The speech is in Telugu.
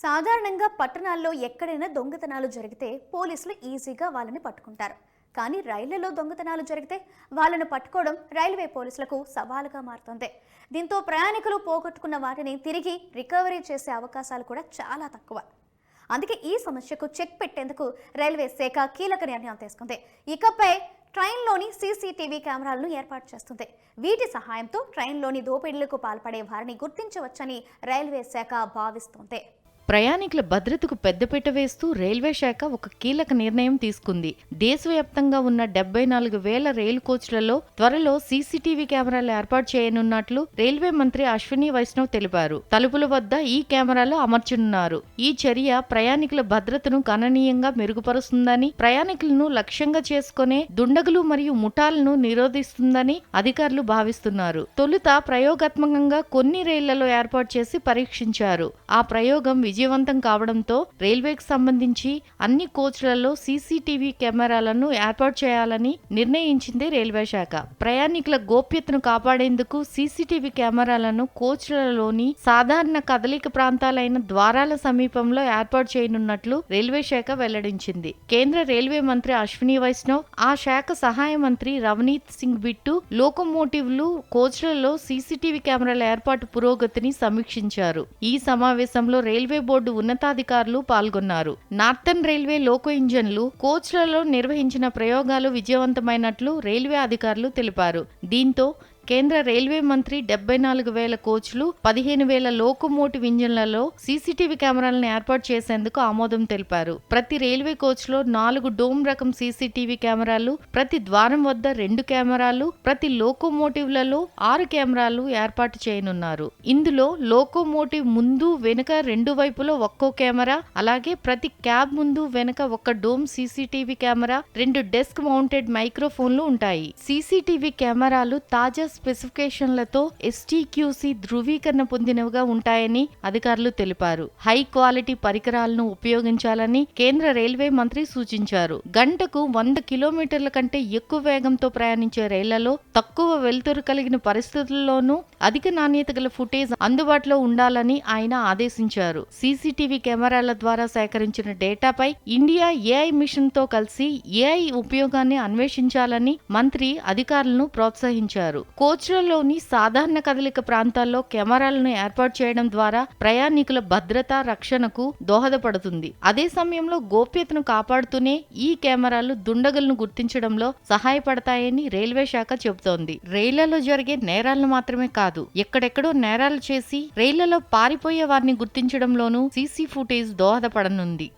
సాధారణంగా పట్టణాల్లో ఎక్కడైనా దొంగతనాలు జరిగితే పోలీసులు ఈజీగా వాళ్ళని పట్టుకుంటారు. కానీ రైళ్లలో దొంగతనాలు జరిగితే వాళ్ళను పట్టుకోవడం రైల్వే పోలీసులకు సవాలుగా మారుతుంది. దీంతో ప్రయాణికులు పోగొట్టుకున్న వాటిని తిరిగి రికవరీ చేసే అవకాశాలు కూడా చాలా తక్కువ. అందుకే ఈ సమస్యకు చెక్ పెట్టేందుకు రైల్వే శాఖ కీలక నిర్ణయం తీసుకుంది. ఇకపై ట్రైన్లోని సీసీటీవీ కెమెరాలను ఏర్పాటు చేస్తుంది. వీటి సహాయంతో ట్రైన్లోని దోపిడీలకు పాల్పడే వారిని గుర్తించవచ్చని రైల్వే శాఖ భావిస్తోంది. ప్రయాణికుల భద్రతకు పెద్దపీట వేస్తూ రైల్వే శాఖ ఒక కీలక నిర్ణయం తీసుకుంది. దేశవ్యాప్తంగా ఉన్న 74,000 రైలు కోచ్లలో త్వరలో సీసీటీవీ కెమెరాలు ఏర్పాటు చేయనున్నట్లు రైల్వే మంత్రి అశ్విని వైష్ణవ్ తెలిపారు. తలుపుల వద్ద ఈ కెమెరాలు అమర్చనున్నారు. ఈ చర్య ప్రయాణికుల భద్రతను గణనీయంగా మెరుగుపరుస్తుందని, ప్రయాణికులను లక్ష్యంగా చేసుకునే దుండగులు మరియు ముఠాలను నిరోధిస్తుందని అధికారులు భావిస్తున్నారు. తొలుత ప్రయోగాత్మకంగా కొన్ని రైళ్లలో ఏర్పాటు చేసి పరీక్షించారు. ఆ ప్రయోగం విజయవంతం కావడంతో రైల్వేకి సంబంధించి అన్ని కోచ్లలో సీసీటీవీ కెమెరాలను ఏర్పాటు చేయాలని నిర్ణయించింది రైల్వే శాఖ. ప్రయాణికుల గోప్యతను కాపాడేందుకు సీసీటీవీ కెమెరాలను కోచ్లలోని సాధారణ కదలిక ప్రాంతాలైన ద్వారాల సమీపంలో ఏర్పాటు చేయనున్నట్లు రైల్వే శాఖ వెల్లడించింది. కేంద్ర రైల్వే మంత్రి అశ్విని వైష్ణవ్, ఆ శాఖ సహాయ మంత్రి రవనీత్ సింగ్ బిట్టు లోకోమోటివ్లు, కోచ్లలో సీసీటీవీ కెమెరాల ఏర్పాటు పురోగతిని సమీక్షించారు. ఈ సమావేశంలో రైల్వే బోర్డు ఉన్నతాధికారులు పాల్గొన్నారు. నార్థన్ రైల్వే లోకో ఇంజన్లు, కోచ్లలో నిర్వహించిన ప్రయోగాలు విజయవంతమైనట్లు రైల్వే అధికారులు తెలిపారు. దీంతో కేంద్ర రైల్వే మంత్రి 74,000 కోచ్లు, 15,000 లోకోమోటివ్ ఇంజన్లలో సీసీటీవీ కెమెరాలను ఏర్పాటు చేసేందుకు ఆమోదం తెలిపారు. ప్రతి రైల్వే కోచ్లో 4 డోమ్ రకం సీసీటీవీ కెమెరాలు, ప్రతి ద్వారం వద్ద 2 కెమెరాలు, ప్రతి లోకోమోటివ్లలో 6 కెమెరాలు ఏర్పాటు చేయనున్నారు. ఇందులో లోకోమోటివ్ ముందు వెనుక 2 వైపులో ఒక్కో కెమెరా, అలాగే ప్రతి క్యాబ్ ముందు వెనుక ఒక dome CCTV camera, 2 desk mounted మైక్రోఫోన్లు ఉంటాయి. సీసీటీవీ కెమెరాలు తాజా స్పెసిఫికేషన్లతో STQC ధృవీకరణ పొందినవిగా ఉంటాయని అధికారులు తెలిపారు. హై క్వాలిటీ పరికరాలను ఉపయోగించాలని కేంద్ర రైల్వే మంత్రి సూచించారు. గంటకు 100 కిలోమీటర్ల కంటే ఎక్కువ వేగంతో ప్రయాణించే రైళ్లలో తక్కువ వెలుతురు కలిగిన పరిస్థితుల్లోనూ అధిక నాణ్యత గల ఫుటేజ్ అందుబాటులో ఉండాలని ఆయన ఆదేశించారు. సీసీటీవీ కెమెరాల ద్వారా సేకరించిన డేటాపై ఇండియా AI మిషన్ తో కలిసి AI ఉపయోగాన్ని అన్వేషించాలని మంత్రి అధికారులను ప్రోత్సహించారు. కోచ్లలోని సాధారణ కదలిక ప్రాంతాల్లో కెమెరాలను ఏర్పాటు చేయడం ద్వారా ప్రయాణికుల భద్రత, రక్షణకు దోహదపడుతుంది. అదే సమయంలో గోప్యతను కాపాడుతూనే ఈ కెమెరాలు దుండగులను గుర్తించడంలో సహాయపడతాయని రైల్వే శాఖ చెబుతోంది. రైళ్లలో జరిగే నేరాలను మాత్రమే కాదు, ఎక్కడెక్కడో నేరాలు చేసి రైళ్లలో పారిపోయే వారిని గుర్తించడంలోనూ సీసీ ఫుటేజ్ దోహదపడనుంది.